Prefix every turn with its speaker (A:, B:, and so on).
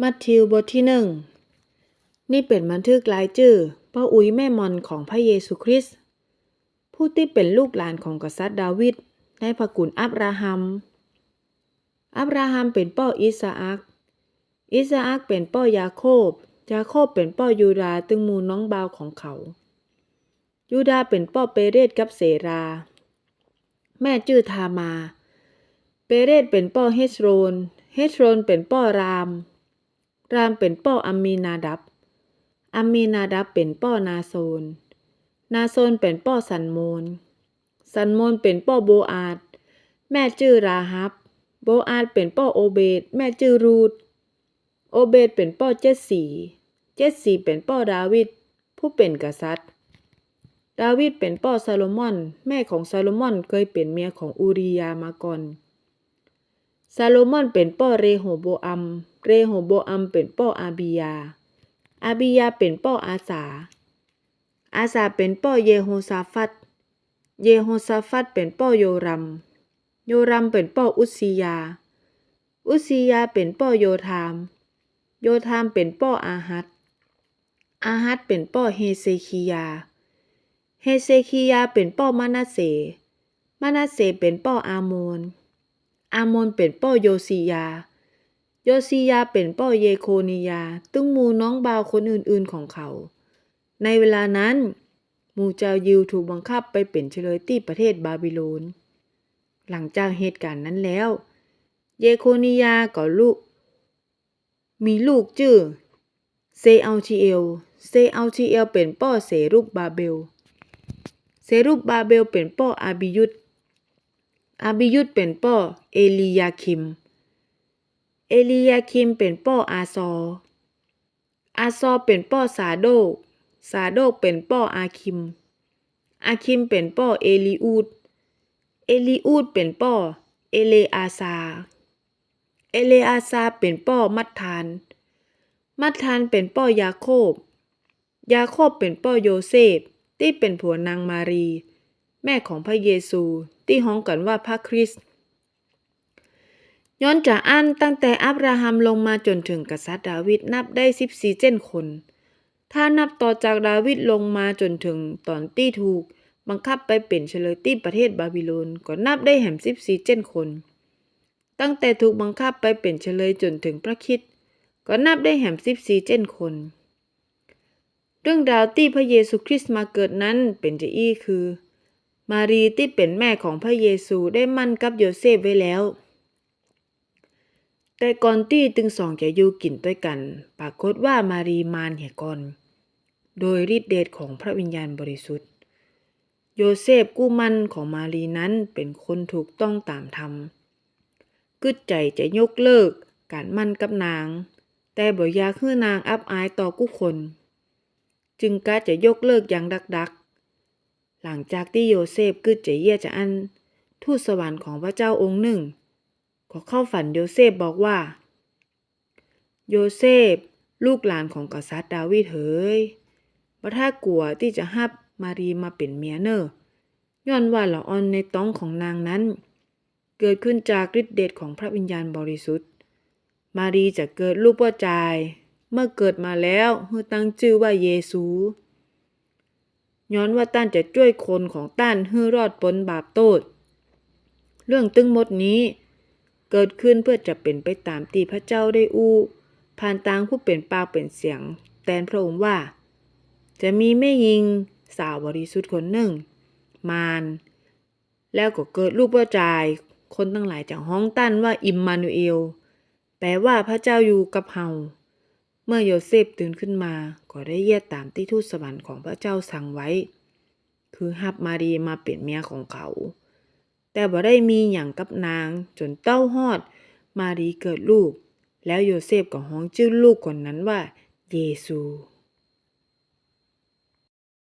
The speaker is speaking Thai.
A: มัทธิวบทที่1นี่เป็นบันทึกรายชื่อพ่ออุ้ยแม่มอนของพระเยซูคริสต์ผู้ที่เป็นลูกหลานของกษัตริย์ดาวิดในพระกุลอับราฮัมเป็นพ่ออิสอัคเป็นพ่อยาโคบเป็นพ่อยูดาตึงหมู่น้องบ่าวของเขายูดาเป็นพ่อเปเรตกับเสราแม่ชื่อทามาเปเรตเป็นพ่อเฮสโรนเป็นพ่อรามเป็นพ่ออัมมีนาดับเป็นพ่อนาโซนเป็นพ่อสันโมนเป็นพ่อโบอาดแม่ชื่อราฮับโบอาดเป็นพ่อโอเบดแม่ชื่อรูธโอเบดเป็นพ่อเจสสีเป็นพ่อดาวิดผู้เป็นกษัตริย์ดาวิดเป็นพ่อซาโลมอนแม่ของซาโลมอนเคยเป็นเมียของอูริยามาก่อนซาโลมอนเป็นพ่อเรโหโบอัมเป็นพ่ออาบิยาเป็นพ่ออาสาเป็นพ่อเยโฮซาฟัดเป็นพ่อโยรัมเป็นพ่ออุสซิยาเป็นพ่อโยธามเป็นพ่ออาฮัดเป็นพ่อเฮเซคิยาเป็นพ่อมนาเสเป็นพ่ออาโมนเป็นพ่อโยซียาเป็นพ่อเยโคนียาตึงหมู่น้องบ่าวคนอื่นๆของเขาในเวลานั้นหมู่ชาวยิวถูกบังคับไปเป็นเฉลยที่ประเทศบาบิโลนหลังจากเหตุการณ์นั้นแล้วเยโคนียาก็มีลูกชื่อเซอัลทีเอลเป็นพ่อเซรุบบาเบลเป็นพ่ออาบิยุดเป็นพ่อเอลียาคิมเป็นพ่ออาซอเป็นพ่อซาโดกเป็นพ่ออาคิมเป็นพ่อเอลีอูดเป็นพ่อเอเลอาซาเป็นพ่อมัทธานเป็นพ่อยาโคบเป็นพ่อโยเซฟที่เป็นผัวนางมารีแม่ของพระเยซูที่ฮ้องกันว่าพระคริสต์ย้อนจากอ่านตั้งแต่อับราฮัมลงมาจนถึงกษัตริย์ดาวิดนับได้14เจนคนถ้านับต่อจากดาวิดลงมาจนถึงตอนที่ถูกบังคับไปเป็นเฉลยที่ประเทศบาบิโลนก็นับได้แหม14เจนคนตั้งแต่ถูกบังคับไปเป็นเฉลยจนถึงพระคริสต์ก็นับได้แหม14เจนคนเรื่องราวที่พระเยซูคริสต์มาเกิดนั้นเป็นจะอี้คือมารีที่เป็นแม่ของพระเยซูได้มั่นกับโยเซฟไว้แล้วแต่ก่อนที่ตึงสองจะอยู่กินด้วยกันปรากฏว่ามารีมารเหี่ยก่อนโดยฤทธิเดชของพระวิญญาณบริสุทธิ์โยเซฟกู้มั่นของมารีนั้นเป็นคนถูกต้องตามธรรมกึดใจจะยกเลิกการมั่นกับนางแต่บ่อยากให้นางอับอายต่อกุคนจึงกะจะยกเลิกอย่างดักหลังจากที่โยเซฟกึดใจเยี่ยจะอันทูตสวรรค์ของพระเจ้าองค์หนึ่งก็เข้าฝันโยเซฟบอกว่าโยเซฟลูกหลานของกษัตริย์ดาวิดเอ๋ยบ่ถ้ากลัวที่จะรับมารีมาเป็นเมียเนอย้อนว่าละอ่อนในต้องของนางนั้นเกิดขึ้นจากฤทธิเดชของพระวิญญาณบริสุทธิ์มารีจะเกิดลูกพ่อชายเมื่อเกิดมาแล้วให้ตั้งชื่อว่าเยซูย้อนว่าต้านจะช่วยคนของต้านให้รอดพ้นบาปโทษเรื่องตึงหมดนี้เกิดขึ้นเพื่อจะเป็นไปตามที่พระเจ้าได้อู้ผ่านทางผู้เป็นปากเป็นเสียงแทนพระองค์ว่าจะมีแม่หญิงสาวบริสุทธิ์คนหนึ่งมารแล้วก็เกิดลูกพ่อชายคนทั้งหลายจากฮ้องตั้นว่าอิมมานูเอลแปลว่าพระเจ้าอยู่กับเฮาเมื่อโยเซฟตื่นขึ้นมาก็ได้เยี่ยตามที่ทูตสวรรค์ของพระเจ้าสั่งไว้คือรับมารีมาเป็นเมียของเขาแต่บ่ได้มีหยังกับนางจนเต้าฮอดมารีเกิดลูกแล้วโยเซฟก็ฮ้องชื่อลูกคนนั้นว่าเยซู